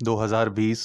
2020,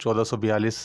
1442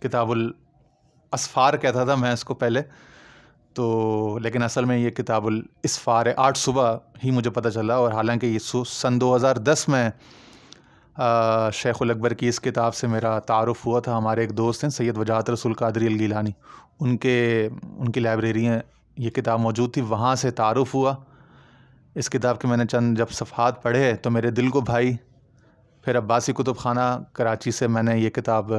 کتاب الاسفار کہتا تھا میں اس کو پہلے تو، لیکن اصل میں یہ کتاب الاسفار ہے. آج صبح ہی مجھے پتہ چلا، اور حالانکہ یہ سن 2010 میں شیخ الاکبر کی اس کتاب سے میرا تعارف ہوا تھا. ہمارے ایک دوست ہیں سید وجاہت رسول قادری الگیلانی، ان کی لائبریری میں یہ کتاب موجود تھی، وہاں سے تعارف ہوا. اس کتاب کے میں نے چند جب صفحات پڑھے تو میرے دل کو بھائی. پھر عباسی کتب خانہ کراچی سے میں نے یہ کتاب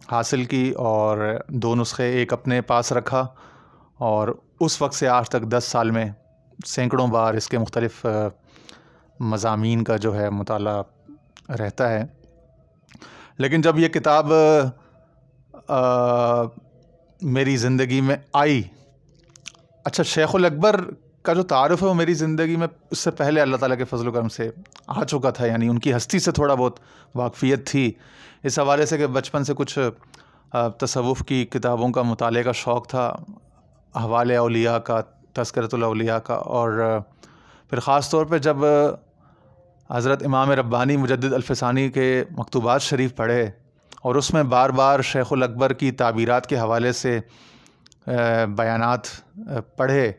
حاصل کی اور 2 نسخے، ایک اپنے پاس رکھا، اور اس وقت سے آج تک 10 سال میں سینکڑوں بار اس کے مختلف مضامین کا جو ہے مطالعہ رہتا ہے. لیکن جب یہ کتاب میری زندگی میں آئی، اچھا شیخ الاکبر کا جو تعارف ہے وہ میری زندگی میں اس سے پہلے اللہ تعالیٰ کے فضل و کرم سے آ چکا تھا، یعنی ان کی ہستی سے تھوڑا بہت واقفیت تھی، اس حوالے سے کہ بچپن سے کچھ تصوف کی کتابوں کا مطالعے کا شوق تھا، احوال اولیاء کا، تذکرۃ الاولیاء کا، اور پھر خاص طور پہ جب حضرت امام ربانی مجدد الفسانی کے مکتوبات شریف پڑھے اور اس میں بار بار شیخ الاکبر کی تعبیرات کے حوالے سے بیانات پڑھے،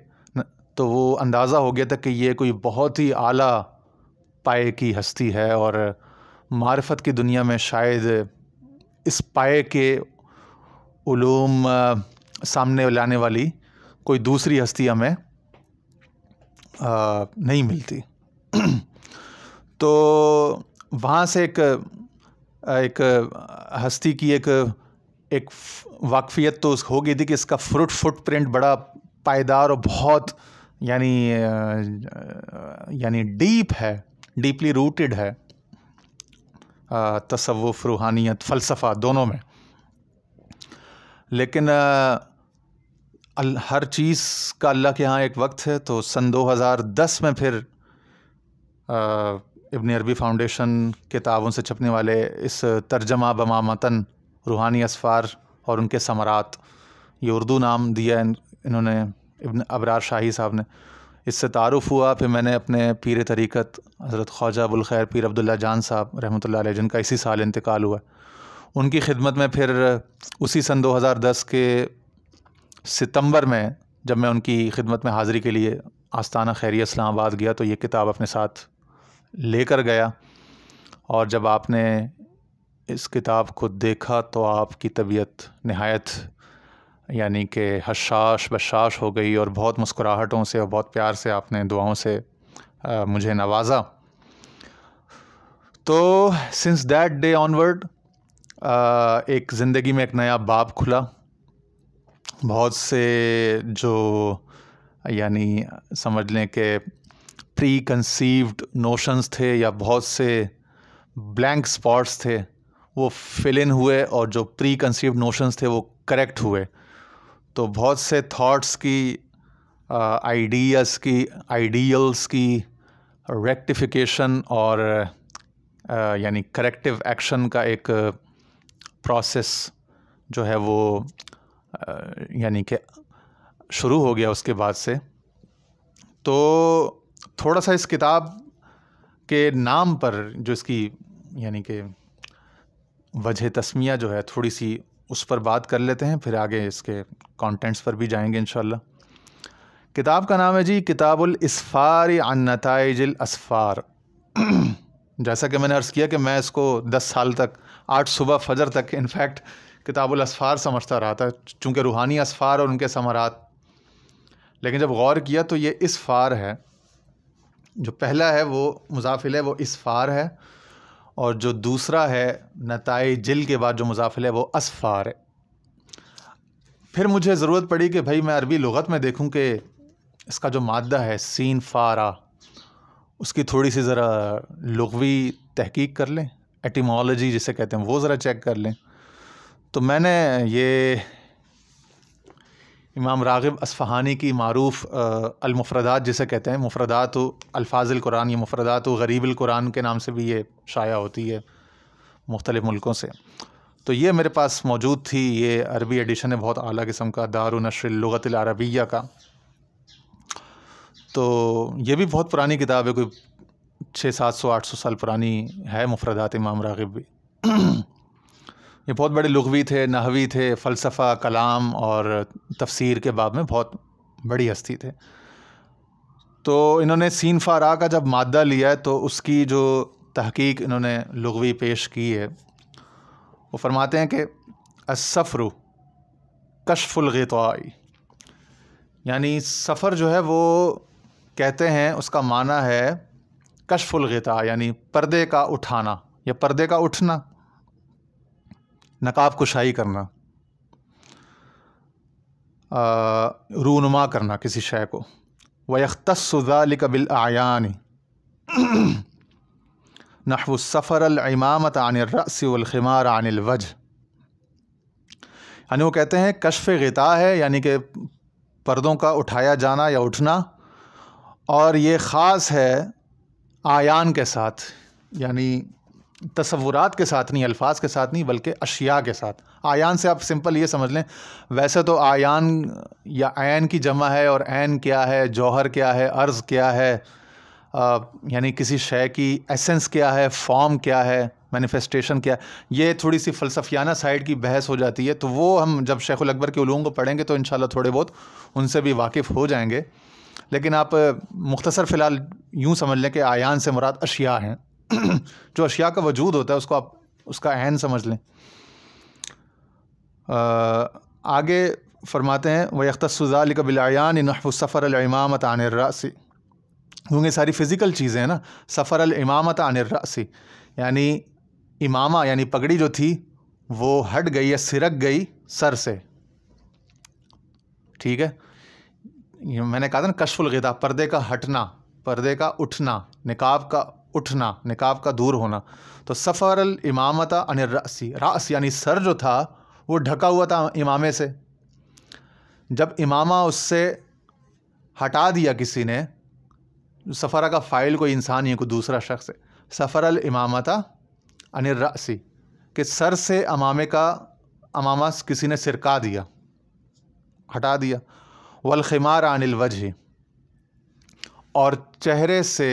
تو وہ اندازہ ہو گیا تھا کہ یہ کوئی بہت ہی اعلیٰ پائے کی ہستی ہے، اور معرفت کی دنیا میں شاید اس پائے کے علوم سامنے لانے والی کوئی دوسری ہستی ہمیں نہیں ملتی. تو وہاں سے ایک ہستی کی ایک واقفیت تو ہو گئی تھی کہ اس کا فٹ پرنٹ بڑا پائیدار اور بہت یعنی ڈیپ ہے، ڈیپلی روٹڈ ہے تصوف، روحانیت، فلسفہ دونوں میں. لیکن ہر چیز کا اللہ کے ہاں ایک وقت ہے. تو سن 2010 میں پھر ابن عربی فاؤنڈیشن کے تعاون سے چھپنے والے اس ترجمہ بما متن روحانی اسفار اور ان کے ثمرات، یہ اردو نام دیا انہوں نے ابن ابرار شاہی صاحب نے، اس سے تعارف ہوا. پھر میں نے اپنے پیر طریقت حضرت خواجہ ابوالخیر پیر عبداللہ جان صاحب رحمۃ اللہ علیہ، جن کا اسی سال انتقال ہوا، ان کی خدمت میں پھر اسی سن 2010 کے ستمبر میں جب میں ان کی خدمت میں حاضری کے لیے آستانہ خیریہ اسلام آباد گیا تو یہ کتاب اپنے ساتھ لے کر گیا. اور جب آپ نے اس کتاب کو دیکھا تو آپ کی طبیعت نہایت یعنی کہ حشاش بشاش ہو گئی، اور بہت مسکراہٹوں سے اور بہت پیار سے آپ نے دعاؤں سے مجھے نوازا. تو سنس دیٹ ڈے آنورڈ ایک زندگی میں ایک نیا باب کھلا. بہت سے جو یعنی سمجھ لیں کہ پری کنسیوڈ نوشنز تھے یا بہت سے بلینک سپاٹس تھے وہ فل ان ہوئے، اور جو پری کنسیوڈ نوشنز تھے وہ کریکٹ ہوئے. تو بہت سے تھاٹس کی، آئیڈیاز کی، آئیڈیلز کی ریکٹیفیکیشن اور یعنی کریکٹیو ایکشن کا ایک پروسیس جو ہے وہ یعنی کہ شروع ہو گیا اس کے بعد سے. تو تھوڑا سا اس کتاب کے نام پر جو اس کی یعنی کہ وجہ تسمیہ جو ہے تھوڑی سی اس پر بات کر لیتے ہیں، پھر آگے اس کے کانٹینٹس پر بھی جائیں گے انشاءاللہ. کتاب کا نام ہے جی کتاب الاسفار عن نتائج الاسفار. جیسا کہ میں نے عرض کیا کہ میں اس کو 10 سال تک، آج صبح فجر تک انفیکٹ کتاب الاسفار سمجھتا رہا تھا، چونکہ روحانی اسفار اور ان کے ثمرات. لیکن جب غور کیا تو یہ اسفار ہے، جو پہلا ہے وہ مضاف الیہ وہ اسفار ہے، اور جو دوسرا ہے نتائج جل کے بعد جو مضاف الیہ وہ اسفار ہے. پھر مجھے ضرورت پڑی کہ بھائی میں عربی لغت میں دیکھوں کہ اس کا جو مادہ ہے سین فارا، اس کی تھوڑی سی ذرا لغوی تحقیق کر لیں، ایٹیمالوجی جسے کہتے ہیں وہ ذرا چیک کر لیں. تو میں نے یہ امام راغب اصفہانی کی معروف المفردات جسے کہتے ہیں، مفردات الفاظ القرآن، یہ مفردات غریب القرآن کے نام سے بھی یہ شائع ہوتی ہے مختلف ملکوں سے. تو یہ میرے پاس موجود تھی، یہ عربی ایڈیشن ہے بہت اعلیٰ قسم کا، دار نشر اللغۃ العربیہ کا. تو یہ بھی بہت پرانی کتاب ہے، کوئی 600 700 800 سال پرانی ہے مفردات امام راغب بھی. یہ بہت بڑے لغوی تھے، نحوی تھے، فلسفہ، کلام اور تفسیر کے باب میں بہت بڑی ہستی تھے۔ تو انہوں نے سین فارا کا جب مادہ لیا ہے تو اس کی جو تحقیق انہوں نے لغوی پیش کی ہے، وہ فرماتے ہیں کہ السفر کشف الغطاء، یعنی سفر جو ہے وہ کہتے ہیں اس کا معنی ہے کشف الغطاء، یعنی پردے کا اٹھانا یا پردے کا اٹھنا، نقاب کشائی کرنا، رونما کرنا کسی شے کو۔ وَيَخْتَصُّ ذَلِكَ بِالْأَعْيَانِ نحو السفر العمامۃ عن الرأس والخمار عن الوجہ، یعنی وہ کہتے ہیں کشف غطاء ہے یعنی کہ پردوں کا اٹھایا جانا یا اٹھنا، اور یہ خاص ہے آیان کے ساتھ، یعنی تصورات کے ساتھ نہیں، الفاظ کے ساتھ نہیں، بلکہ اشیاء کے ساتھ۔ آیان سے آپ سمپل یہ سمجھ لیں، ویسے تو آیان یا عین کی جمع ہے، اور عین کیا ہے، جوہر کیا ہے، عرض کیا ہے، یعنی کسی شے کی ایسنس کیا ہے، فارم کیا ہے، مینیفیسٹیشن کیا ہے، یہ تھوڑی سی فلسفیانہ سائڈ کی بحث ہو جاتی ہے، تو وہ ہم جب شیخ الاکبر کے علوم کو پڑھیں گے تو انشاءاللہ تھوڑے بہت ان سے بھی واقف ہو جائیں گے۔ لیکن آپ مختصر فی الحال یوں سمجھ لیں کہ آیان سے مراد اشیاء ہیں، جو اشیاء کا وجود ہوتا ہے اس کو آپ اس کا عین سمجھ لیں۔ آگے فرماتے ہیں وَيَخْتَصُّ ذَلِكَ بِالْأَعْيَانِ نَحْوُ السَّفَرِ الْعِمَامَةِ عَنِ الرَّأْسِ، کیونکہ ساری فزیکل چیزیں ہیں نا۔ سفر الامامۃ عن الرأس، یعنی امامہ یعنی پگڑی جو تھی وہ ہٹ گئی یا سرک گئی سر سے، ٹھیک ہے۔ میں نے کہا تھا نا کشف الغطاء، پردے کا ہٹنا، پردے کا اٹھنا، نقاب کا اٹھنا، نقاب کا دور ہونا۔ تو سفر الامامۃ عن الرأس، رأس یعنی سر جو تھا وہ ڈھکا ہوا تھا امامے سے، جب امامہ اس سے ہٹا دیا کسی نے، سفرہ کا فاعل کوئی انسان ہی کوئی دوسرا شخص ہے، سفر الامامۃ عن الرأس، کہ سر سے امامہ کسی نے سرکا دیا، ہٹا دیا۔ والخمار عن الوجہ، اور چہرے سے،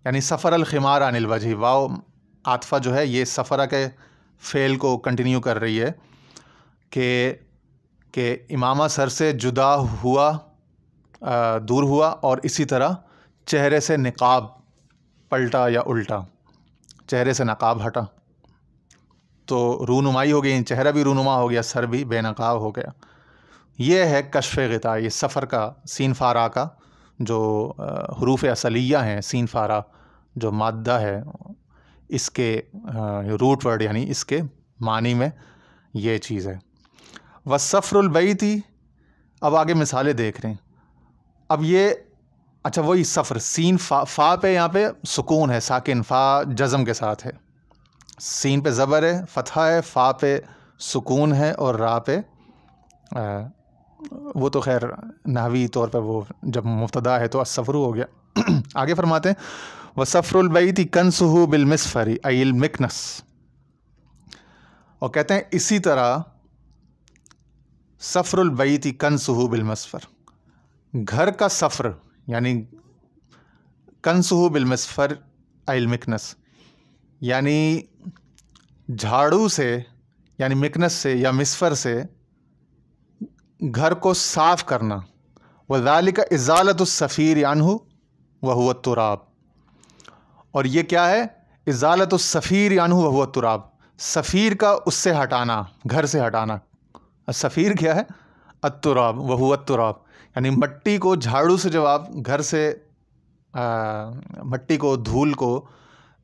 یعنی سفر الخمار عن الوجہ، واو عاطفہ جو ہے یہ سفرہ کے فعل کو کنٹینیو کر رہی ہے کہ امامہ سر سے جدا ہوا، دور ہوا، اور اسی طرح چہرے سے نقاب پلٹا یا الٹا، چہرے سے نقاب ہٹا، تو رونمائی ہو گئی، چہرہ بھی رونما ہو گیا، سر بھی بے نقاب ہو گیا۔ یہ ہے کشف غطاء، یہ سفر کا، سین فارا کا جو حروف اصلیہ ہیں، سین فارا جو مادہ ہے، اس کے روٹ ورڈ یعنی اس کے معنی میں یہ چیز ہے۔ والسفر البیتی، اب آگے مثالیں دیکھ رہے ہیں۔ اب یہ اچھا وہی سفر، سین فا پہ یہاں پہ سکون ہے، ساکن، فا جزم کے ساتھ ہے، سین پہ زبر ہے، فتحہ ہے، فا پہ سکون ہے، اور را پہ وہ تو خیر نحوی طور پہ وہ جب مبتدا ہے تو السفر ہو گیا۔ آگے فرماتے ہیں وَسَفْرُ الْبَيْتِ كَنْسُهُ بِالْمِسْفَرِ أي الْمِكْنَسِ، اور کہتے ہیں اسی طرح سفر البیت کنسہ بالمسفر، گھر کا سفر یعنی کنسہ بالمسفر ای المکنس، یعنی جھاڑو سے یعنی مکنس سے یا مسفر سے گھر کو صاف کرنا۔ وذالک ازالۃ السفیر عنہ وہو التراب، اور یہ کیا ہے؟ ازالۃ السفیر عنہ وہو التراب، سفیر کا اس سے ہٹانا، گھر سے ہٹانا۔ سفیر کیا ہے؟ التراب وہو التراب، یعنی مٹی کو جھاڑو سے جب آپ گھر سے مٹی کو، دھول کو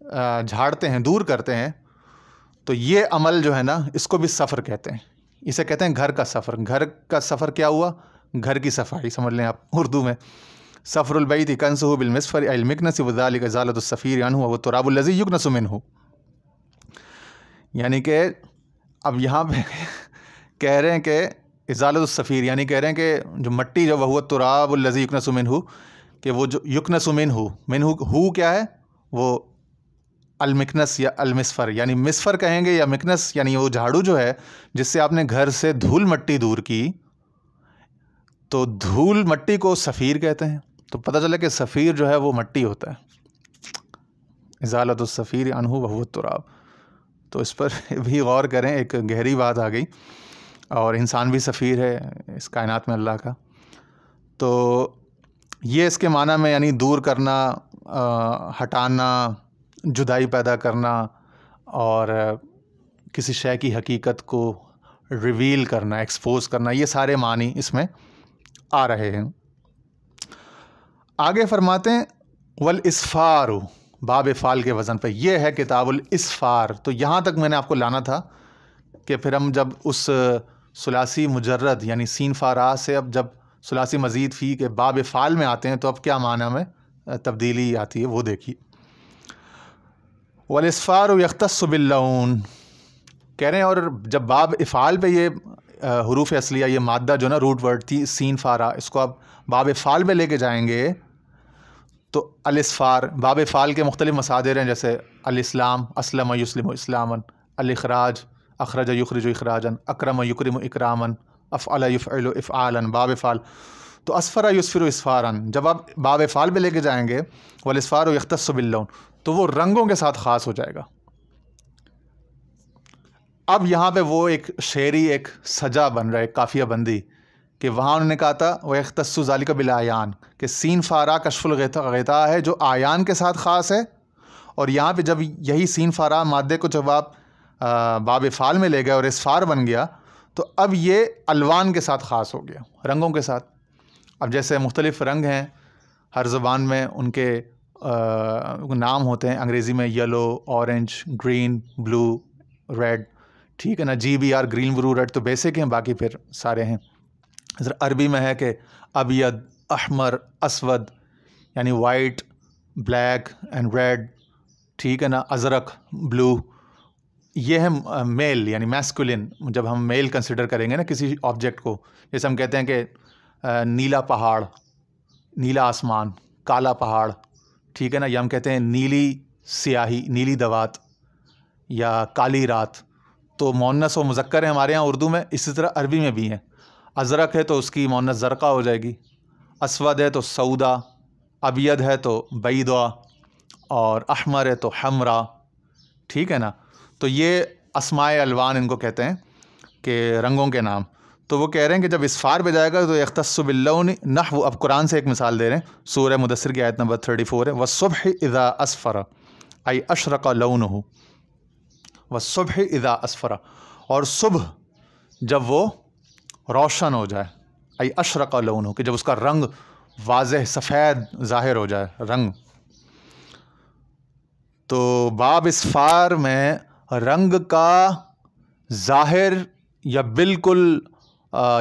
جھاڑتے ہیں، دور کرتے ہیں، تو یہ عمل جو ہے نا اس کو بھی سفر کہتے ہیں، اسے کہتے ہیں گھر کا سفر۔ گھر کا سفر کیا ہوا؟ گھر کی صفائی سمجھ لیں آپ اردو میں۔ سفر البیت کنسہ بالمسفر ای المکنس وذالک ازالۃ السفیر عنہ وہو التراب الذی یکنس منہ، یعنی کہ اب یہاں پہ کہہ رہے ہیں کہ ازالۃ السفیر، یعنی کہہ رہے ہیں کہ جو مٹی جو وہو التراب الذی یکنس منہ، کہ وہ جو یکنس منہ ہو کیا ہے؟ وہ المکنس یا المسفر، یعنی مسفر کہیں گے یا مکنس، یعنی وہ جھاڑو جو ہے جس سے آپ نے گھر سے دھول مٹی دور کی، تو دھول مٹی کو سفیر کہتے ہیں۔ تو پتہ چلا کہ سفیر جو ہے وہ مٹی ہوتا ہے، ازالۃ السفیر عنہ وہو التراب۔ تو اس پر بھی غور کریں، ایک گہری بات آ گئی. اور انسان بھی سفیر ہے اس کائنات میں اللہ کا. تو یہ اس کے معنی میں یعنی دور کرنا، ہٹانا، جدائی پیدا کرنا اور کسی شے کی حقیقت کو ریویل کرنا، ایکسپوز کرنا، یہ سارے معنی اس میں آ رہے ہیں. آگے فرماتے ہیں والاسفار، باب فعال کے وزن پہ. یہ ہے کتاب الاسفار. تو یہاں تک میں نے آپ کو لانا تھا کہ پھر ہم جب اس ثلاثی مجرد یعنی سین فارا سے اب جب ثلاثی مزید فی کے باب فعال میں آتے ہیں تو اب کیا معنی میں تبدیلی آتی ہے وہ دیکھیے. والاسفار یختص باللون، کہہ رہے ہیں اور جب باب افعال پہ یہ حروف اصلیہ، یہ مادہ جو نا روٹ ورڈ تھی سین فارا، اس کو آپ باب فعال پہ لے کے جائیں گے تو الاسفار. باب فعال کے مختلف مصادر ہیں، جیسے الاسلام، اسلم یسلم اسلاما، الاخراج، اخرج یخرج اخراجا، اکرم یکرم اکراما، افعل یفعل افعالا، باب فعال. تو اسفر یسفر اسفارا جب آپ باب فعال پہ لے کے جائیں گے والاسفار یختص باللون تو وہ رنگوں کے ساتھ خاص ہو جائے گا. اب یہاں پہ وہ ایک شعری ایک سجا بن رہا ہے، ایک قافیہ بندی، کہ وہاں انہوں نے کہا تھا وَيَخْتَصُّ ذَلِكَ بِالْآیان، کہ سین فارا کشف الغطاء ہے جو آیان کے ساتھ خاص ہے. اور یہاں پہ جب یہی سین فارا مادے کو جب آپ باب فعال میں لے گئے اور اسفار بن گیا تو اب یہ الوان کے ساتھ خاص ہو گیا، رنگوں کے ساتھ. اب جیسے مختلف رنگ ہیں ہر زبان میں، ان کے نام ہوتے ہیں. انگریزی میں یلو، اورنج، گرین، بلو، ریڈ، ٹھیک ہے نا. GBR گرین بلو ریڈ تو بیسک ہیں، باقی پھر سارے ہیں. عربی میں ہے کہ ابید، احمر، اسود یعنی وائٹ، بلیک اینڈ ریڈ، ٹھیک ہے نا. ازرق، بلو، یہ ہے میل یعنی میسکولن. جب ہم میل کنسیڈر کریں گے نا کسی آبجیکٹ کو، جیسے ہم کہتے ہیں کہ نیلا پہاڑ، نیلا آسمان، کالا پہاڑ، ٹھیک ہے نا. یا ہم کہتے ہیں نیلی سیاہی، نیلی دوات یا کالی رات. تو مؤنث و مذکر ہے ہمارے ہاں اردو میں، اسی طرح عربی میں بھی ہیں. ازرق ہے تو اس کی مؤنث زرقا ہو جائے گی، اسود ہے تو سودا، ابید ہے تو بیضا، اور احمر ہے تو حمرا، ٹھیک ہے نا. تو یہ اسماء الوان ان کو کہتے ہیں کہ رنگوں کے نام. تو وہ کہہ رہے ہیں کہ جب اسفار پہ جائے گا تو یختص باللون نحو. اب قرآن سے ایک مثال دے رہے ہیں، سورہ مدثر کی آیت نمبر 34 ہے، والصبح اذا اسفر ای اشرق لونہ، والصبح اذا اسفر، اور صبح جب وہ روشن ہو جائے، ای اشرق لونہ، کہ جب اس کا رنگ واضح سفید ظاہر ہو جائے رنگ. تو باب اسفار میں رنگ کا ظاہر یا بالکل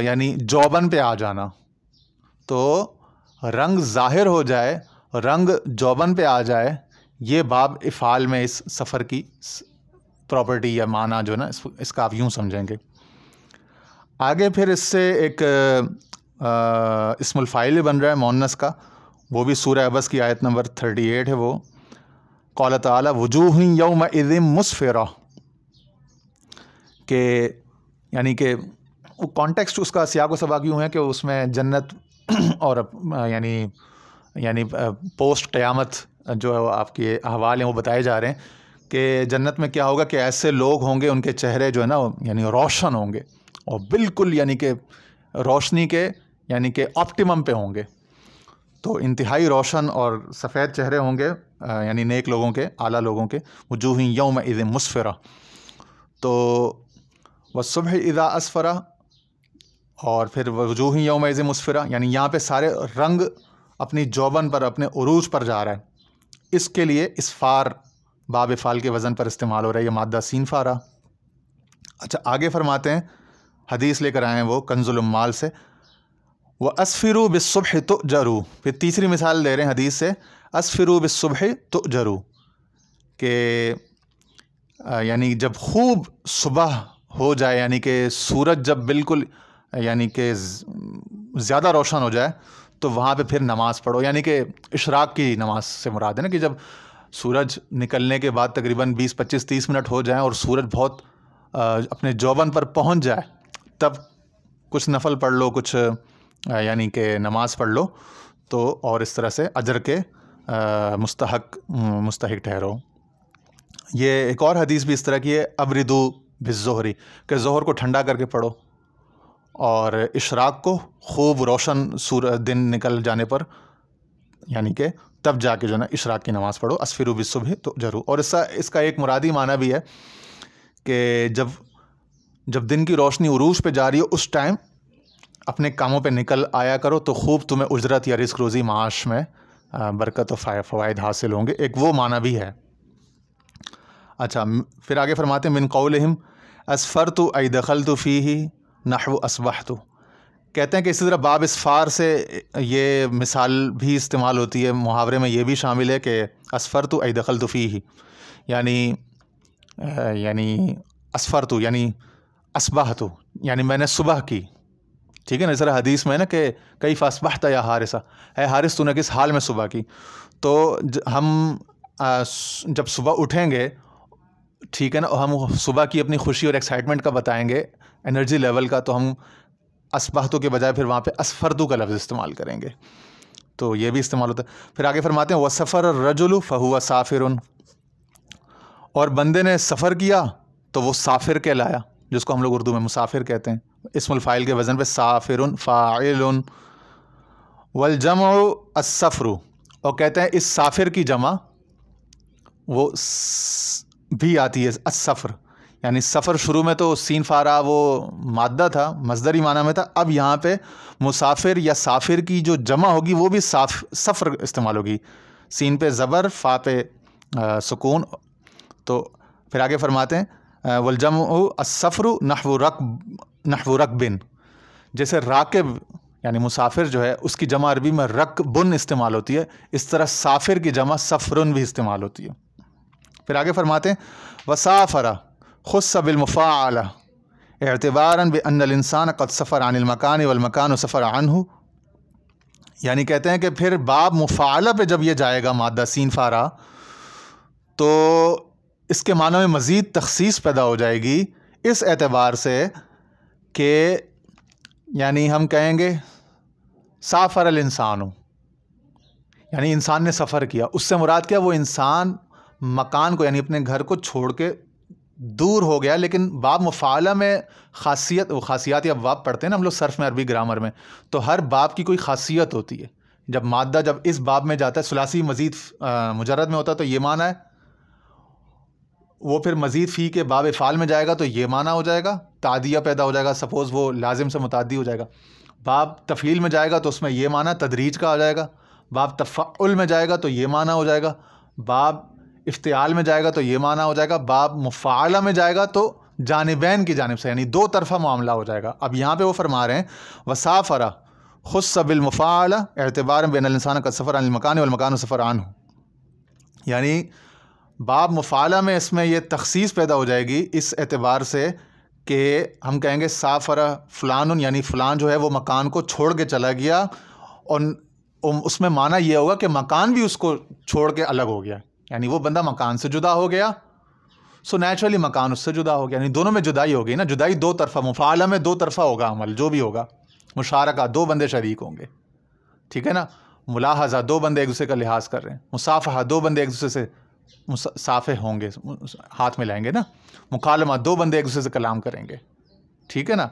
یعنی جوبن پہ آ جانا. تو رنگ ظاہر ہو جائے، رنگ جوبن پہ آ جائے، یہ باب افعال میں اس سفر کی پراپرٹی یا معنی جو نا اس کا آپ یوں سمجھیں گے. آگے پھر اس سے ایک اسم الفاعل بن رہا ہے مؤنث کا، وہ بھی سورہ عبس کی آیت نمبر 38 ہے. وہ قال تعالی وجوہ یومئذ مسفرہ، کہ یعنی کہ کانٹیکسٹ اس کا سیاق و سباق یوں ہے کہ اس میں جنت اور یعنی پوسٹ قیامت جو آپ کے احوال ہیں وہ بتائے جا رہے ہیں کہ جنت میں کیا ہوگا کہ ایسے لوگ ہوں گے ان کے چہرے جو ہے نا یعنی روشن ہوں گے، اور بالکل یعنی کہ روشنی کے یعنی کہ آپٹیمم پہ ہوں گے. تو انتہائی روشن اور سفید چہرے ہوں گے یعنی نیک لوگوں کے، اعلیٰ لوگوں کے. وجوہ یومئذ مسفرہ. تو والصبح اذا اسفرہ، اور پھر وجوہ یومئذ مسفرہ، یعنی یہاں پہ سارے رنگ اپنی جوبن پر، اپنے عروج پر جا رہا ہے. اس کے لیے اسفار باب فعال کے وزن پر استعمال ہو رہا ہے یہ مادہ سین فارا. اچھا آگے فرماتے ہیں، حدیث لے کر آئے ہیں وہ کنز العمال سے، وَأَسْفِرُوا بِالصُّبْحِ تُؤْجَرُوا. پھر تیسری مثال دے رہے ہیں حدیث سے، أَسْفِرُوا بِالصُّبْحِ تُؤْجَرُوا، کہ یعنی جب خوب صبح ہو جائے، یعنی کہ سورج جب بالکل یعنی کہ زیادہ روشن ہو جائے تو وہاں پہ پھر نماز پڑھو. یعنی کہ اشراق کی نماز سے مراد ہے نا، کہ جب سورج نکلنے کے بعد تقریباً 20 25 30 منٹ ہو جائیں اور سورج بہت اپنے جوبن پر پہنچ جائے، تب کچھ نفل پڑھ لو، کچھ یعنی کہ نماز پڑھ لو، تو اور اس طرح سے اجر کے مستحق ٹھہرو. یہ ایک اور حدیث بھی اس طرح کی ہے، ابردو بالظہری، کہ ظہر کو ٹھنڈا کر کے پڑھو، اور اشراق کو خوب روشن دن نکل جانے پر، یعنی کہ تب جا کے جو ہے نا اشراق کی نماز پڑھو، اسفروا بالصبح تو ضرور۔ اور اس کا ایک مرادی معنی بھی ہے کہ جب دن کی روشنی عروج پہ جا رہی ہو اس ٹائم اپنے کاموں پہ نکل آیا کرو، تو خوب تمہیں اجرت یا رزق روزی معاش میں برکت و فوائد حاصل ہوں گے، ایک وہ معنی بھی ہے۔ اچھا پھر آگے فرماتے ہیں من قولہم اسفرت ای دخلت فیہ نحو اصبحت، کہتے ہیں کہ اسی طرح باب اسفار سے یہ مثال بھی استعمال ہوتی ہے، محاورے میں یہ بھی شامل ہے کہ اسفرت ای دخلت فیہ، یعنی اسفرت یعنی اصبحت، یعنی میں نے صبح کی، ٹھیک ہے نا۔ اس طرح حدیث میں نا کہ کیف اصبحت یا حارثہ، اے حارث تو نے کس حال میں صبح کی، تو ہم جب صبح اٹھیں گے، ٹھیک ہے نا، ہم صبح کی اپنی خوشی اور ایکسائٹمنٹ کا بتائیں گے، انرجی لیول کا، تو ہم اصبحتو کے بجائے پھر وہاں پہ اسفرتو کا لفظ استعمال کریں گے، تو یہ بھی استعمال ہوتا ہے۔ پھر آگے فرماتے ہیں وَسَفَرَ الرَّجُلُ فَهُوَ سَافِرٌ، اور بندے نے سفر کیا تو وہ سافر کہلایا، جس کو ہم لوگ اردو میں مسافر کہتے ہیں، اسم الفاعل کے وزن پہ سافر فاعل، والجمع السفر، اور کہتے ہیں اس سافر کی جمع وہ بھی آتی ہے السفر، یعنی سفر شروع میں تو سین فارا وہ مادہ تھا، مصدری معنی میں تھا، اب یہاں پہ مسافر یا سافر کی جو جمع ہوگی وہ بھی سفر استعمال ہوگی، سین پہ زبر، فا پہ سکون۔ تو پھر آگے فرماتے ہیں والجمع السفر نحو رکب، جیسے راکب یعنی مسافر جو ہے اس کی جمع عربی میں رکبن استعمال ہوتی ہے، اس طرح سافر کی جمع سفرن بھی استعمال ہوتی ہے۔ پھر آگے فرماتے ہیں وسافر خص بالمفاعلہ اعتبارا بان الانسان قد سفر عن المکان والمکان سفر عنہ، یعنی کہتے ہیں کہ پھر باب مفاعلہ پہ جب یہ جائے گا مادہ سین فارا، تو اس کے معنی میں مزید تخصیص پیدا ہو جائے گی، اس اعتبار سے کہ یعنی ہم کہیں گے سافر الانسان، یعنی انسان نے سفر کیا، اس سے مراد کیا، وہ انسان مکان کو یعنی اپنے گھر کو چھوڑ کے دور ہو گیا، لیکن باب مفاعلہ میں خاصیات یا باب پڑھتے ہیں نا ہم لوگ صرف میں، عربی گرامر میں، تو ہر باب کی کوئی خاصیت ہوتی ہے، جب مادہ جب اس باب میں جاتا ہے ثلاثی مزید مجرد میں ہوتا ہے تو یہ معنی ہے، وہ پھر مزید فی کے باب افعال میں جائے گا تو یہ معنی ہو جائے گا، تعدیہ پیدا ہو جائے گا، سپوز وہ لازم سے متعدی ہو جائے گا، باب تفعیل میں جائے گا تو اس میں یہ معنی تدریج کا آ جائے گا، باب تفعل میں جائے گا تو یہ معنی ہو جائے گا، باب افتعال میں جائے گا تو یہ معنی ہو جائے گا، باب مفاعلہ میں جائے گا تو جانبین کی جانب سے یعنی دو طرفہ معاملہ ہو جائے گا۔ اب یہاں پہ وہ فرما رہے ہیں وسافر خص بالمفاعلہ اعتبارا بان الانسان قد سفر عن المکان والمکان سفر عنہ، یعنی باب مفاعلہ میں اس میں یہ تخصیص پیدا ہو جائے گی اس اعتبار سے کہ ہم کہیں گے سافر فلان، یعنی فلان جو ہے وہ مکان کو چھوڑ کے چلا گیا، اور اس میں معنی یہ ہوگا کہ مکان بھی اس کو چھوڑ کے الگ ہو گیا، یعنی وہ بندہ مکان سے جدا ہو گیا، سو نیچرلی مکان اس سے جدا ہو گیا، یعنی دونوں میں جدائی ہوگی نا، جدائی دو طرفہ، مفاعلہ میں دو طرفہ ہوگا عمل جو بھی ہوگا، مشارکہ دو بندے شریک ہوں گے، ٹھیک ہے نا، ملاحظہ دو بندے ایک دوسرے کا لحاظ کر رہے ہیں، مصافحہ دو بندے ایک دوسرے سے صافح ہوں گے، ہاتھ ملائیں گے نا، مکالمہ دو بندے ایک دوسرے سے کلام کریں گے، ٹھیک ہے نا،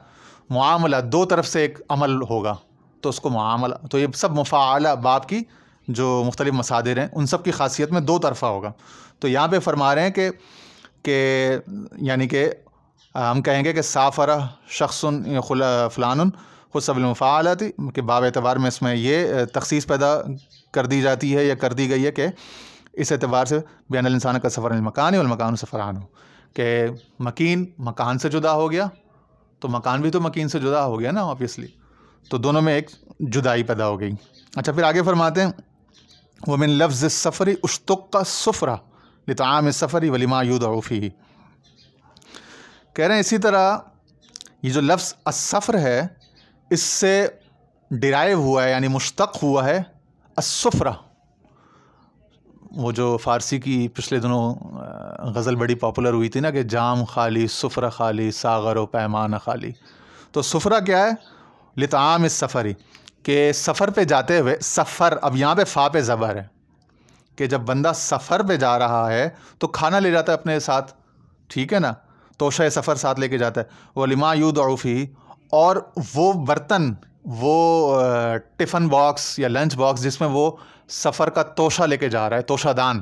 معاملہ دو طرف سے ایک عمل ہوگا تو اس کو معاملہ، تو یہ سب مفاعلہ باب کی جو مختلف مصادر ہیں ان سب کی خاصیت میں دو طرفہ ہوگا۔ تو یہاں پہ فرما رہے ہیں کہ یعنی کہ ہم کہیں گے کہ سافر شخص فلان خص بالمفاعلۃ، کہ باب اعتبار میں اس میں یہ تخصیص پیدا کر دی جاتی ہے یا کر دی گئی ہے کہ اس اعتبار سے بان الانسان کا سفر المکان والمکان سفر عنہ، کہ مکین مکان سے جدا ہو گیا تو مکان بھی تو مکین سے جدا ہو گیا نا آبویسلی، تو دونوں میں ایک جدائی پیدا ہو گئی۔ اچھا پھر آگے فرماتے ہیں ومن لفظ السفر اشتق السفرہ لطعام السفر ولما یودع فیہ، کہہ رہے ہیں اسی طرح یہ جو لفظ السفر ہے اس سے ڈرائیو ہوا ہے، یعنی مشتق ہوا ہے السفرہ، وہ جو فارسی کی پچھلے دنوں غزل بڑی پاپولر ہوئی تھی نا کہ جام خالی سفرہ خالی ساغر و پیمانہ خالی، تو سفرہ کیا ہے، لطعام السفری، کہ سفر پہ جاتے ہوئے، سفر اب یہاں پہ فا پہ زبر ہے کہ جب بندہ سفر پہ جا رہا ہے تو کھانا لے جاتا ہے اپنے ساتھ، ٹھیک ہے نا، توشہ سفر ساتھ لے کے جاتا ہے، وَلِمَا يُوضَعُ فِيهِ، اور وہ برتن، وہ ٹفن باکس یا لنچ باکس جس میں وہ سفر کا توشہ لے کے جا رہا ہے، توشہ دان،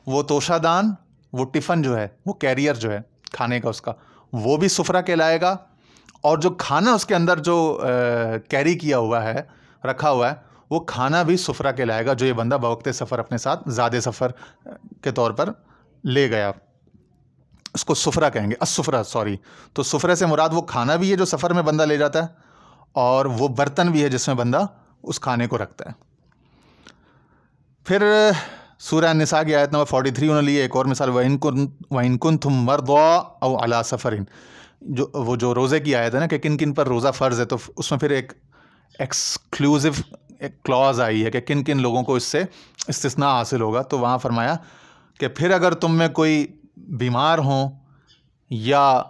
وہ توشہ دان، وہ ٹفن جو ہے، وہ کیریئر جو ہے کھانے کا اس کا، وہ بھی سفرہ کہلائے گا، اور جو کھانا اس کے اندر جو کیری کیا ہوا ہے، رکھا ہوا ہے، وہ کھانا بھی سفرہ کہلائے گا، جو یہ بندہ بوقت سفر اپنے ساتھ زاد سفر کے طور پر لے گیا، اس کو سفرہ کہیں گے، السفرہ، سوری۔ تو سفرے سے مراد وہ کھانا بھی ہے جو سفر میں بندہ لے جاتا ہے، اور وہ برتن بھی ہے جس میں بندہ اس کھانے کو رکھتا ہے۔ پھر سورہ النساء کی آیت نمبر 43 انہوں نے لی ایک اور مثال، وَإِن كُنتُم مَرْضَىٰ أَوْ عَلَىٰ سَفَرٍ، وہ جو روزے کی آیت ہے نا کہ کن کن پر روزہ فرض ہے، تو اس میں پھر ایک ایکسکلوزو ایک کلوز آئی ہے کہ کن کن لوگوں کو اس سے استثناء حاصل ہوگا، تو وہاں فرمایا کہ پھر اگر تم میں کوئی بیمار ہوں یا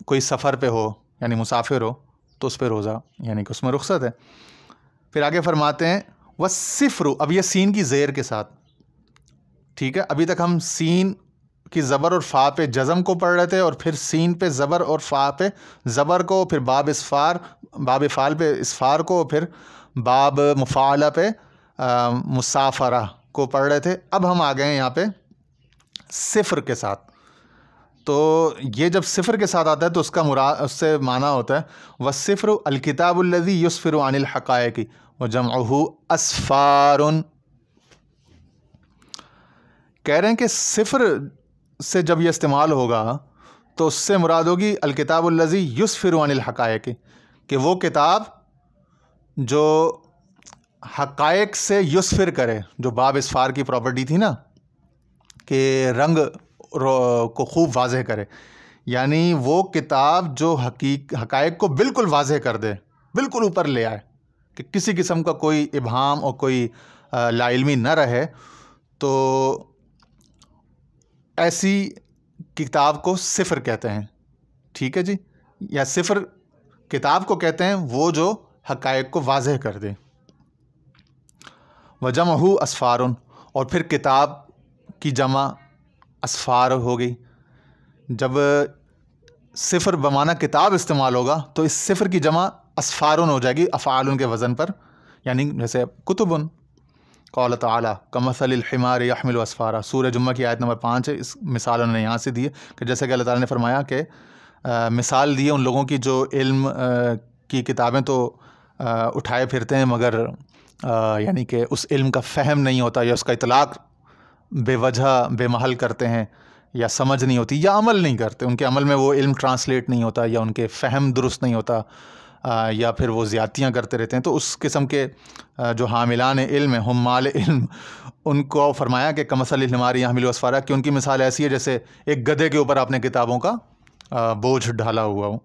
کوئی سفر پہ ہو یعنی مسافر ہو تو اس پہ روزہ یعنی کہ اس میں رخصت ہے۔ پھر آگے فرماتے ہیں وَالسِّفْرُ، اب یہ سین کی زیر کے ساتھ، ٹھیک ہے، ابھی تک ہم سین کی زبر اور فا پہ جزم کو پڑھ رہے تھے، اور پھر سین پہ زبر اور فا پہ زبر کو، پھر باب فعل پہ اسفار کو، پھر باب مفاعلہ پہ مسافرہ کو پڑھ رہے تھے۔ اب ہم آ گئے ہیں یہاں پہ صفر کے ساتھ، تو یہ جب صفر کے ساتھ آتا ہے تو اس کا مراد، اس سے معنی ہوتا ہے وَالصِّفْرُ الْكِتَابُ الَّذِي يُسْفِرُ عَنِ الْحَقَائِقِ وَجَمْعُهُ أَسْفَارٌ۔ کہہ رہے ہیں کہ صفر سے جب یہ استعمال ہوگا تو اس سے مراد ہوگی الکتاب الذی یسفر عن الحقائق، کہ وہ کتاب جو حقائق سے یسفر کرے، جو باب اسفار کی پراپرٹی تھی نا کہ رنگ کو خوب واضح کرے، یعنی وہ کتاب جو حقائق کو بالکل واضح کر دے، بالکل اوپر لے آئے کہ کسی قسم کا کوئی ابہام اور کوئی لا علمی نہ رہے، تو ایسی کتاب کو صفر کہتے ہیں، ٹھیک ہے جی، یا صفر کتاب کو کہتے ہیں وہ جو حقائق کو واضح کر دے۔ وَجَمْعُهُ أَسْفَارٌ، اور پھر کتاب کی جمع اسفار ہو گئی۔ جب صفر بمعنی کتاب استعمال ہوگا تو اس صفر کی جمع اسفارن ہو جائے گی، افعال کے وزن پر، یعنی جیسے کتبن۔ قال تعالیٰ کمثل الحمار یحمل اسفارا، سورہ جمعہ کی آیت نمبر 5 ہے، اس مثال انہوں نے یہاں سے دی ہے کہ جیسے کہ اللہ تعالیٰ نے فرمایا کہ مثال دی ہے ان لوگوں کی جو علم کی کتابیں تو اٹھائے پھرتے ہیں مگر یعنی کہ اس علم کا فہم نہیں ہوتا، یا اس کا اطلاق بے وجہ بے محل کرتے ہیں، یا سمجھ نہیں ہوتی، یا عمل نہیں کرتے، ان کے عمل میں وہ علم ٹرانسلیٹ نہیں ہوتا، یا ان کے فہم درست نہیں ہوتا، یا پھر وہ زیادتیاں کرتے رہتے ہیں۔ تو اس قسم کے جو حاملان علم ہیں، حمال علم، ان کو فرمایا کہ کمثل الحمار یحمل اسفارا، کہ ان کی مثال ایسی ہے جیسے ایک گدھے کے اوپر آپ نے کتابوں کا بوجھ ڈھالا ہوا ہو۔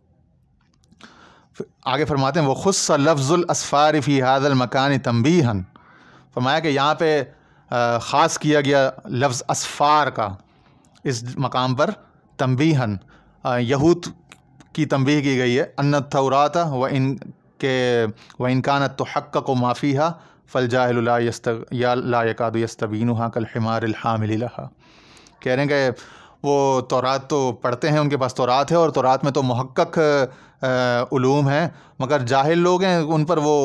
آگے فرماتے ہیں وَخُصَّ لَفْظُ الْأَسْفَارِ فِي هَذَا الْمَكَانِ تَنْبِيهًا، فرمایا کہ یہاں پہ خاص کیا گیا لفظ اسفار کا اس مقام پر تنبیہاً، یہود کی تنبیہ کی گئی ہے، ان التوراۃ وَإِنْ كَانَتْ تُحَقَّقُ مَا فِيهَا فَالْجَاهِلُ لَا يَكَادُ يَسْتَبِينُهَا كَالْحِمَارِ الْحَامِلِ لَهَا۔ کہہ رہے ہیں کہ وہ تورات تو پڑھتے ہیں، ان کے پاس تورات ہے، اور تورات میں تو محقق علوم ہیں، مگر جاہل لوگ ہیں، ان پر وہ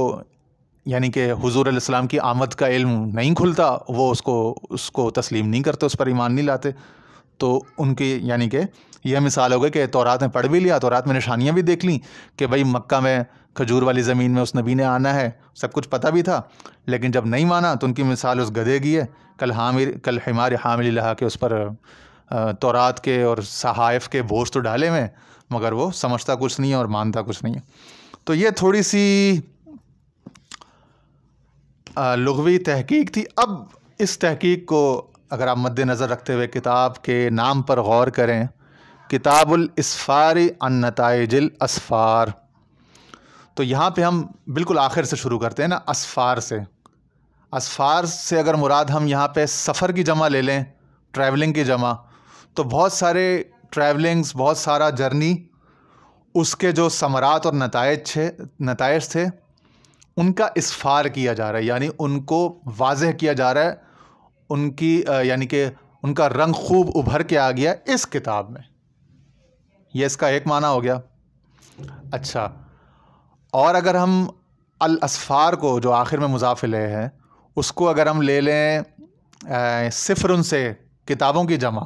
یعنی کہ حضور علیہ السلام کی آمد کا علم نہیں کھلتا، وہ اس کو تسلیم نہیں کرتے، اس پر ایمان نہیں لاتے۔ تو ان کی یعنی کہ یہ مثال ہو گئی کہ تورات میں پڑھ بھی لیا، تورات میں نشانیاں بھی دیکھ لیں کہ بھئی مکہ میں کھجور والی زمین میں اس نبی نے آنا ہے، سب کچھ پتہ بھی تھا، لیکن جب نہیں مانا تو ان کی مثال اس گدھے کی ہے، کل حمار حامل لہا، کہ اس پر تورات کے اور صحائف کے بوجھ تو ڈالے ہوئے مگر وہ سمجھتا کچھ نہیں ہے اور مانتا کچھ نہیں ہے۔ تو یہ تھوڑی سی لغوی تحقیق تھی۔ اب اس تحقیق کو اگر آپ مد نظر رکھتے ہوئے کتاب کے نام پر غور کریں، کتاب الاسفار عن نتائج الاسفار، تو یہاں پہ ہم بالکل آخر سے شروع کرتے ہیں نا، اسفار سے۔ اسفار سے اگر مراد ہم یہاں پہ سفر کی جمع لے لیں، ٹریولنگ کی جمع، تو بہت سارے ٹریولنگز، بہت سارا جرنی، اس کے جو ثمرات اور نتائج تھے ان کا اسفار کیا جا رہا ہے، یعنی ان کو واضح کیا جا رہا ہے، ان کی یعنی کہ ان کا رنگ خوب ابھر کے آ گیا اس کتاب میں. یہ اس کا ایک معنی ہو گیا. اچھا، اور اگر ہم الاسفار کو جو آخر میں مضاف الیہ ہے اس کو اگر ہم لے لیں صفر سے کتابوں کی جمع،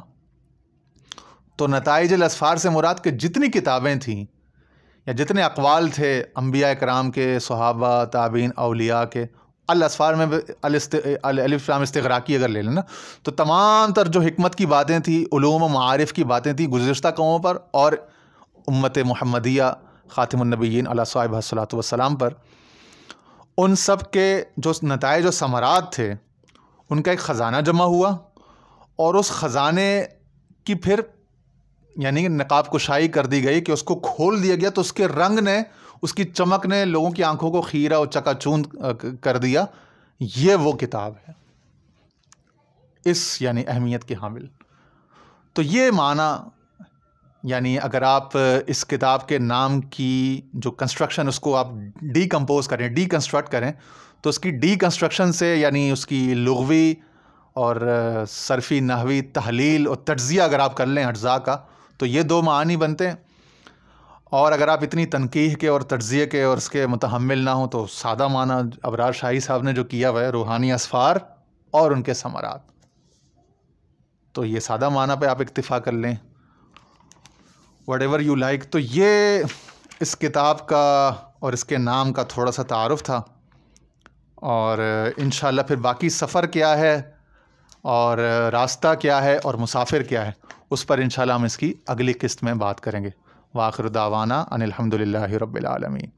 تو نتائج الاسفار سے مراد کہ جتنی کتابیں تھیں یا جتنے اقوال تھے انبیاء کرام کے، صحابہ، تابعین، اولیاء کے، الاسفار میں الف لام استغراقی اگر لے لیں نا، تو تمام تر جو حکمت کی باتیں تھیں، علوم و معارف کی باتیں تھیں گزشتہ قوموں پر اور امت محمدیہ خاتم النبیین علیہ صاحب الصلاۃ والسلام پر، ان سب کے جو نتائج و ثمرات تھے ان کا ایک خزانہ جمع ہوا، اور اس خزانے کی پھر یعنی نقاب کشائی کر دی گئی کہ اس کو کھول دیا گیا، تو اس کے رنگ نے، اس کی چمک نے لوگوں کی آنکھوں کو خیرہ اور چکا چوند کر دیا. یہ وہ کتاب ہے اس یعنی اہمیت کی حامل. تو یہ معنی یعنی اگر آپ اس کتاب کے نام کی جو کنسٹرکشن اس کو آپ ڈی کمپوز کریں، ڈی کنسٹرکٹ کریں، تو اس کی ڈی کنسٹرکشن سے یعنی اس کی لغوی اور صرفی نحوی تحلیل اور تجزیہ اگر آپ کر لیں اجزاء کا، تو یہ دو معانی بنتے ہیں. اور اگر آپ اتنی تنقیح کے اور تجزیے کے اور اس کے متحمل نہ ہوں تو سادہ معنی ابرار شاہی صاحب نے جو کیا ہوا ہے روحانی اسفار اور ان کے ثمرات، تو یہ سادہ معنی پہ آپ اکتفا کر لیں، وٹ ایور یو لائک. تو یہ اس کتاب کا اور اس کے نام کا تھوڑا سا تعارف تھا، اور انشاءاللہ پھر باقی سفر کیا ہے اور راستہ کیا ہے اور مسافر کیا ہے اس پر انشاءاللہ ہم اس کی اگلی قسط میں بات کریں گے. وآخر دعوانا ان الحمد للہ رب العالمین.